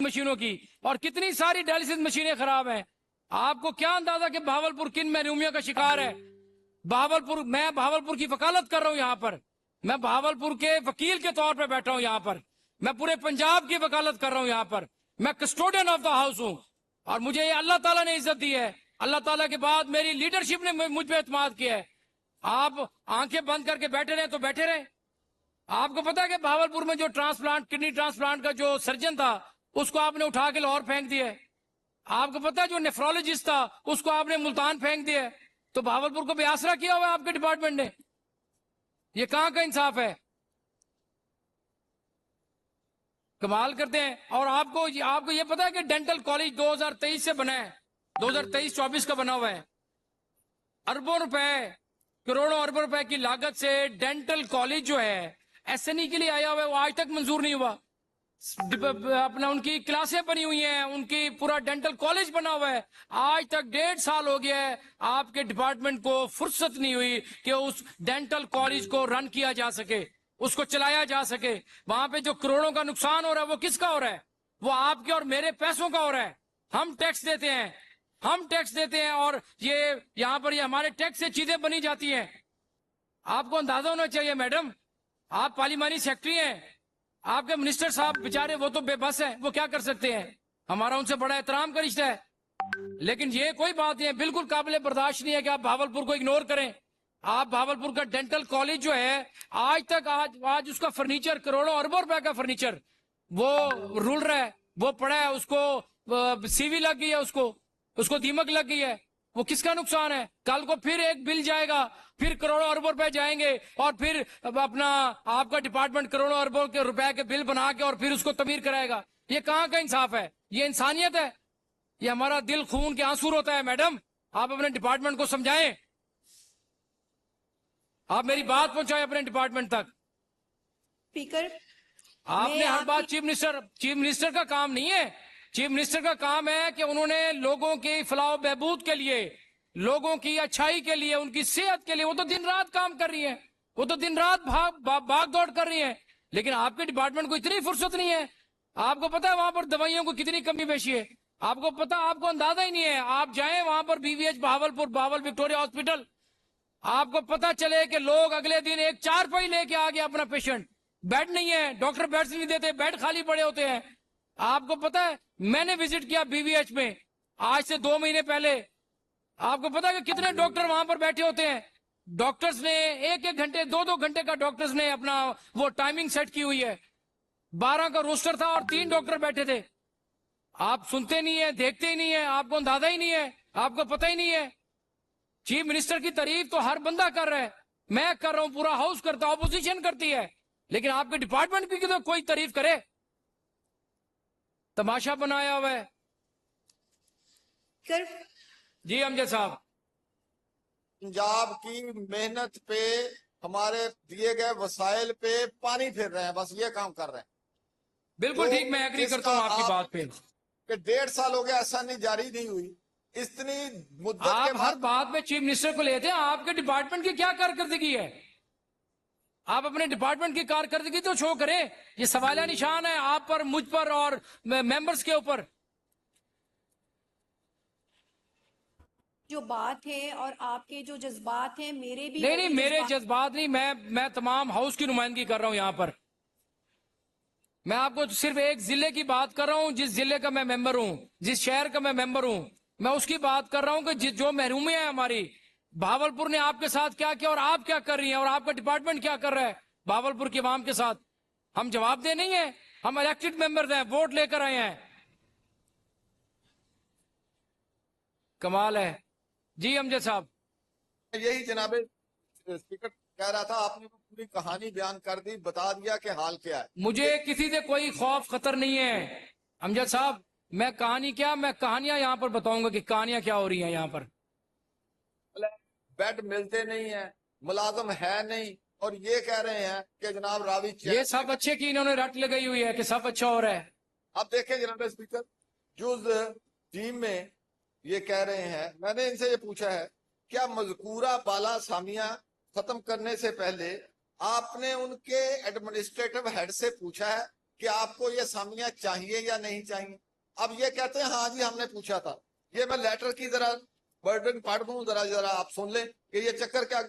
मशीनों की, और कितनी सारी डायलिसिस मशीनें खराब हैं। आपको क्या अंदाजा कि भावलपुर किन महरूमियों का शिकार है। भावलपुर, मैं भावलपुर की वकालत कर रहा हूं यहां पर, मैं भावलपुर के वकील के तौर पर बैठा हूं यहां पर, मैं पूरे पंजाब की वकालत कर रहा हूं यहां पर, मैं कस्टोडियन ऑफ द हाउस हूं, और मुझे ये अल्लाह ताला ने इज्जत दी है। अल्लाह ताला के बाद मेरी लीडरशिप ने मुझ पर एतमाद किया है। आप आंखें बंद करके बैठे रहे तो बैठे रहे। आपको पता है कि भावलपुर में जो ट्रांसप्लांट, किडनी ट्रांसप्लांट का जो सर्जन था, उसको आपने उठा के लाहौर फेंक दिया। आपको पता है जो नेफ्रोलॉजिस्ट था, उसको आपने मुल्तान फेंक दिया। तो भावलपुर को बेआसरा किया हुआ है आपके डिपार्टमेंट ने। ये कहां का इंसाफ है? कमाल करते हैं। और आपको ये पता है कि डेंटल कॉलेज 2023 से बना है, 2023-24 का बना हुआ है। अरबों रुपए, करोड़ों अरबों रुपए की लागत से डेंटल कॉलेज जो है एसएनई के लिए आया हुआ है, वो आज तक मंजूर नहीं हुआ। अपना उनकी क्लासें बनी हुई हैं, उनकी पूरा डेंटल कॉलेज बना हुआ है, आज तक 1.5 साल हो गया है। आपके डिपार्टमेंट को फुर्सत नहीं हुई कि उस डेंटल कॉलेज को रन किया जा सके, उसको चलाया जा सके। वहां पे जो करोड़ों का नुकसान हो रहा है वो किसका हो रहा है? वो आपके और मेरे पैसों का हो रहा है। हम टैक्स देते हैं, हम टैक्स देते हैं, और ये यहां पर ये हमारे टैक्स से चीजें बनी जाती हैं। आपको अंदाजा होना चाहिए मैडम, आप पार्लिमानी सेक्रेटरी हैं, आपके मिनिस्टर साहब बेचारे वो तो बेबस हैं, वो क्या कर सकते हैं। हमारा उनसे बड़ा एहतराम का रिश्ता है, लेकिन ये कोई बात नहीं है, बिल्कुल काबिल बर्दाश्त नहीं है कि आप भावलपुर को इग्नोर करें। आप भावलपुर का डेंटल कॉलेज जो है, आज तक आज उसका फर्नीचर, करोड़ों अरबों रुपए का फर्नीचर वो रुल रहा है, वो पड़ा है, उसको सीवी लग गई है, उसको दीमक लग गई है। वो किसका नुकसान है? कल को फिर एक बिल जाएगा, फिर करोड़ों अरबों रुपए जाएंगे, और फिर अपना आपका डिपार्टमेंट करोड़ों अरबों के रुपए के बिल बना के और फिर उसको तमीर कराएगा। ये कहां का इंसाफ है? ये इंसानियत है? ये हमारा दिल खून के आंसू होता है। मैडम, आप अपने डिपार्टमेंट को समझाएं, आप मेरी बात पहुंचाएं अपने डिपार्टमेंट तक। स्पीकर, आपने हर बात चीफ मिनिस्टर का काम नहीं है। चीफ मिनिस्टर का काम है कि उन्होंने लोगों की फलाह बहबूद के लिए, लोगों की अच्छाई के लिए, उनकी सेहत के लिए वो तो दिन रात काम कर रही है, वो तो दिन रात भाग दौड़ कर रही है। लेकिन आपके डिपार्टमेंट को इतनी फुर्सत नहीं है। आपको पता है वहां पर दवाइयों को कितनी कमी पेशी है? आपको पता, आपको अंदाजा ही नहीं है। आप जाएं वहां पर बीवीएच भावलपुर, भावल विक्टोरिया हॉस्पिटल, आपको पता चले कि लोग अगले दिन एक चारपाई लेके आ गया अपना पेशेंट, बेड नहीं है, डॉक्टर बेड्स नहीं देते, बेड खाली पड़े होते हैं। आपको पता है मैंने विजिट किया बीवीएच में आज से 2 महीने पहले। आपको पता है कि कितने डॉक्टर वहां पर बैठे होते हैं? डॉक्टर्स ने 1-1 घंटे, 2-2 घंटे का डॉक्टर्स ने अपना वो टाइमिंग सेट की हुई है। 12 का रोस्टर था और 3 डॉक्टर बैठे थे। आप सुनते नहीं है, देखते ही नहीं है, आपको अंदाजा ही नहीं है, आपको पता ही नहीं है। चीफ मिनिस्टर की तारीफ तो हर बंदा कर रहा है, मैं कर रहा हूं, पूरा हाउस करता, ऑपोजिशन करती है, लेकिन आपके डिपार्टमेंट की तो कोई तारीफ करे? तमाशा बनाया हुआ है। जी अमजद साहब, पंजाब की मेहनत पे, हमारे दिए गए वसाइल पे पानी फिर रहे हैं, बस ये काम कर रहे हैं। बिल्कुल तो ठीक, मैं एग्री करता हूं आपकी बात पे कि 1.5 साल हो गया एसएनई जारी नहीं हुई, इतनी मुद्दत के आप हर बाद बात में चीफ मिनिस्टर को लेते हैं। आपके डिपार्टमेंट की क्या कारकर्दगी है? आप अपने डिपार्टमेंट की कारकर्दगी तो शो करें। ये सवालिया निशान है आप पर, मुझ पर और मेंबर्स के ऊपर। जो बात है और आपके जो जज्बात हैं, मेरे भी नहीं, मेरे जज्बात नहीं, मैं तमाम हाउस की नुमाइंदगी कर रहा हूं यहां पर। मैं आपको सिर्फ एक जिले की बात कर रहा हूं, जिस जिले का मैं मेंबर हूं, जिस शहर का मैं मेंबर हूं, मैं उसकी बात कर रहा हूं कि जो महरूमी है हमारी, भावलपुर ने आपके साथ क्या किया और आप क्या कर रही हैं, और आपका डिपार्टमेंट क्या कर रहा है भावलपुर की आवाम के साथ। हम जवाब दे नहीं है, हम इलेक्टेड मेंबर्स हैं, वोट लेकर आए हैं। कमाल है। जी अमजद साहब, यही जनाबे स्पीकर कह रहा था, आपने वो पूरी कहानी बयान कर दी, बता दिया कि हाल क्या है। मुझे किसी से कोई खौफ खतर नहीं है अमजद साहब। मैं कहानी क्या, मैं कहानियां यहां पर बताऊंगा कि कहानियां क्या हो रही हैं यहां पर। बेड मिलते नहीं है, मुलाजम है नहीं, और ये कह रहे हैं कि जनाब रावी ये सब अच्छे की इन्होंने रट लगाई हुई है कि सब अच्छा हो रहा है। अब देखें जनाब स्पीकर, जो टीम में ये कह रहे हैं, मैंने इनसे ये पूछा है, क्या मज़कूरा बाला सामिया खत्म करने से पहले आपने उनके एडमिनिस्ट्रेटिव हेड से पूछा है कि आपको ये सामिया चाहिए या नहीं चाहिए। अब ये कहते हैं हाँ जी हमने पूछा था। ये मैं लेटर की जरा वर्डिंग पढ़ दूं, जरा जरा आप सुन लें कि ये चक्कर क्या